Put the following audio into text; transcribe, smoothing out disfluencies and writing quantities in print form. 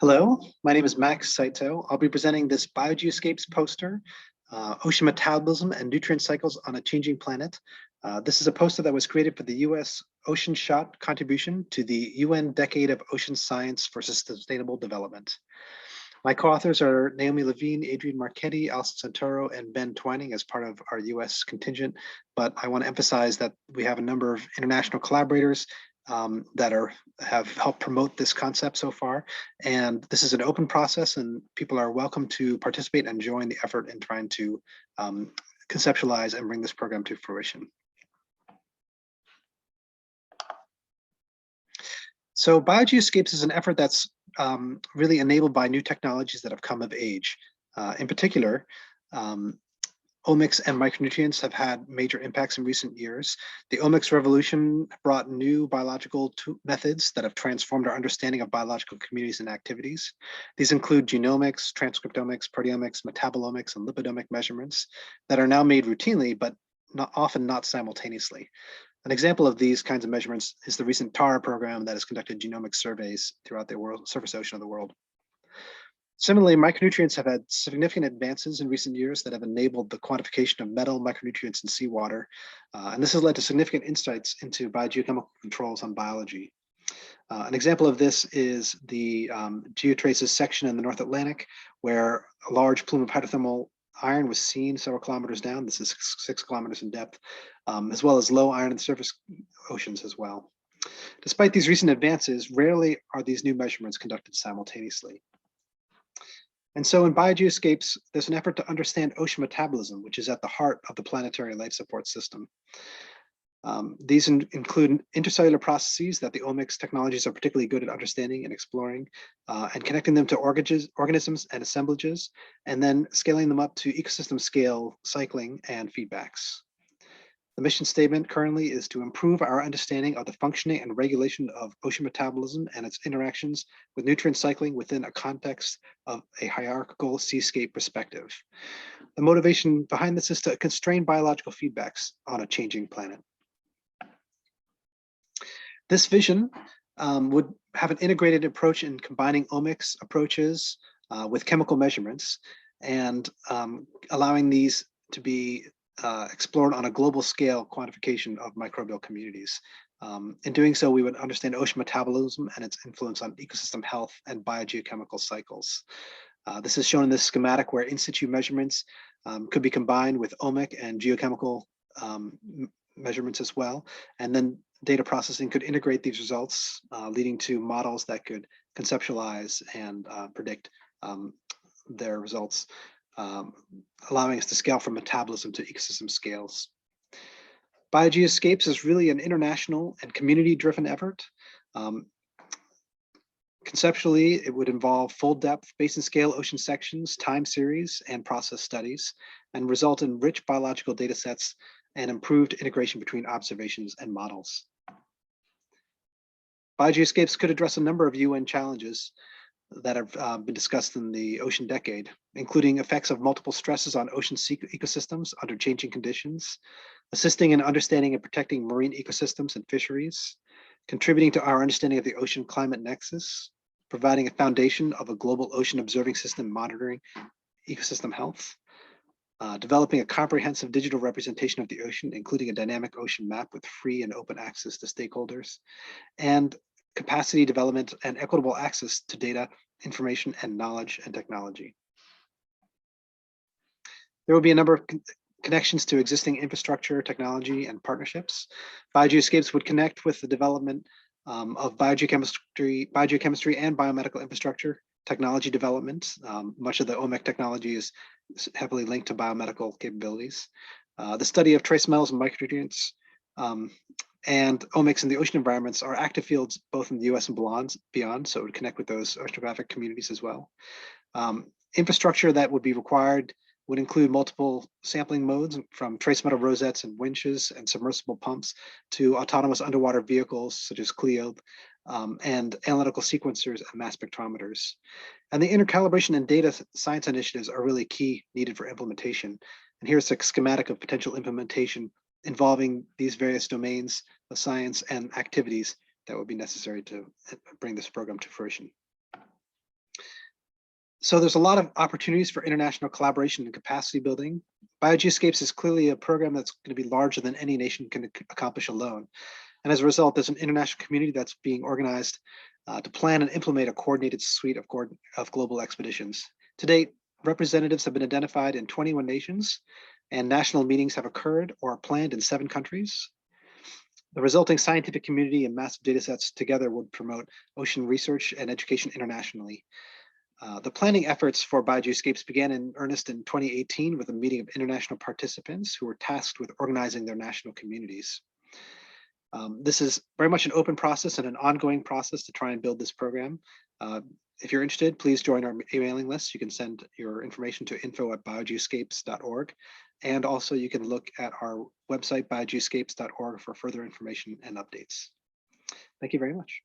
Hello, my name is Max Saito. I'll be presenting this BioGeoSCAPES poster, Ocean Metabolism and Nutrient Cycles on a Changing Planet. This is a poster that was created for the U.S. Ocean Shot contribution to the UN Decade of Ocean Science for Sustainable Development. My co-authors are Naomi Levine, Adrian Marchetti, Alison Santoro, and Ben Twining as part of our US contingent. But I want to emphasize that we have a number of international collaborators that have helped promote this concept so far. And this is an open process and people are welcome to participate and join the effort in trying to conceptualize and bring this program to fruition. So BioGeoSCAPES is an effort that's really enabled by new technologies that have come of age. In particular, omics and micronutrients have had major impacts in recent years. The omics revolution brought new biological methods that have transformed our understanding of biological communities and activities. These include genomics, transcriptomics, proteomics, metabolomics, and lipidomic measurements that are now made routinely, but often not simultaneously. An example of these kinds of measurements is the recent TARA program that has conducted genomic surveys throughout the surface ocean of the world. Similarly, micronutrients have had significant advances in recent years that have enabled the quantification of metal micronutrients in seawater. And this has led to significant insights into biogeochemical controls on biology. An example of this is the Geotraces section in the North Atlantic, where a large plume of hydrothermal iron was seen several kilometers down. This is 6 kilometers in depth, as well as low iron in the surface oceans as well. Despite these recent advances, rarely are these new measurements conducted simultaneously. And so in BioGeoSCAPES, there's an effort to understand ocean metabolism, which is at the heart of the planetary life support system. These include intercellular processes that the omics technologies are particularly good at understanding and exploring, and connecting them to organisms and assemblages, and then scaling them up to ecosystem scale cycling and feedbacks. The mission statement currently is to improve our understanding of the functioning and regulation of ocean metabolism and its interactions with nutrient cycling within a context of a hierarchical seascape perspective. The motivation behind this is to constrain biological feedbacks on a changing planet. This vision would have an integrated approach in combining omics approaches with chemical measurements and allowing these to be explored on a global scale quantification of microbial communities. In doing so, we would understand ocean metabolism and its influence on ecosystem health and biogeochemical cycles. This is shown in this schematic where in situ measurements could be combined with omic and geochemical measurements as well. And then data processing could integrate these results, leading to models that could conceptualize and predict their results, allowing us to scale from metabolism to ecosystem scales. BioGeoSCAPES is really an international and community-driven effort. Conceptually, it would involve full-depth basin-scale ocean sections, time series, and process studies, and result in rich biological data sets and improved integration between observations and models. BioGeoSCAPES could address a number of UN challenges that have been discussed in the ocean decade, including effects of multiple stresses on ocean ecosystems under changing conditions, assisting in understanding and protecting marine ecosystems and fisheries, contributing to our understanding of the ocean climate nexus, providing a foundation of a global ocean observing system monitoring ecosystem health, developing a comprehensive digital representation of the ocean, including a dynamic ocean map with free and open access to stakeholders, and capacity development and equitable access to data, information, and knowledge and technology. There will be a number of connections to existing infrastructure, technology, and partnerships. BioGeoSCAPES would connect with the development of biogeochemistry and biomedical infrastructure, technology development. Much of the omic technology is heavily linked to biomedical capabilities. The study of trace metals and micronutrients and omics in the ocean environments are active fields both in the US and beyond, so it would connect with those oceanographic communities as well. Infrastructure that would be required would include multiple sampling modes from trace metal rosettes and winches and submersible pumps to autonomous underwater vehicles such as Clio and analytical sequencers and mass spectrometers. And the intercalibration and data science initiatives are really key needed for implementation. And here's a schematic of potential implementation involving these various domains of science and activities that would be necessary to bring this program to fruition. So there's a lot of opportunities for international collaboration and capacity building. BioGeoSCAPES is clearly a program that's going to be larger than any nation can accomplish alone. And as a result, there's an international community that's being organized to plan and implement a coordinated suite of global expeditions. To date, representatives have been identified in 21 nations, and national meetings have occurred or are planned in 7 countries. The resulting scientific community and massive data sets together would promote ocean research and education internationally. The planning efforts for BioGeoSCAPES began in earnest in 2018 with a meeting of international participants who were tasked with organizing their national communities. This is very much an open process and an ongoing process to try and build this program. If you're interested, please join our emailing list. You can send your information to info@biogeoscapes.org. And also you can look at our website, biogeoscapes.org, for further information and updates. Thank you very much.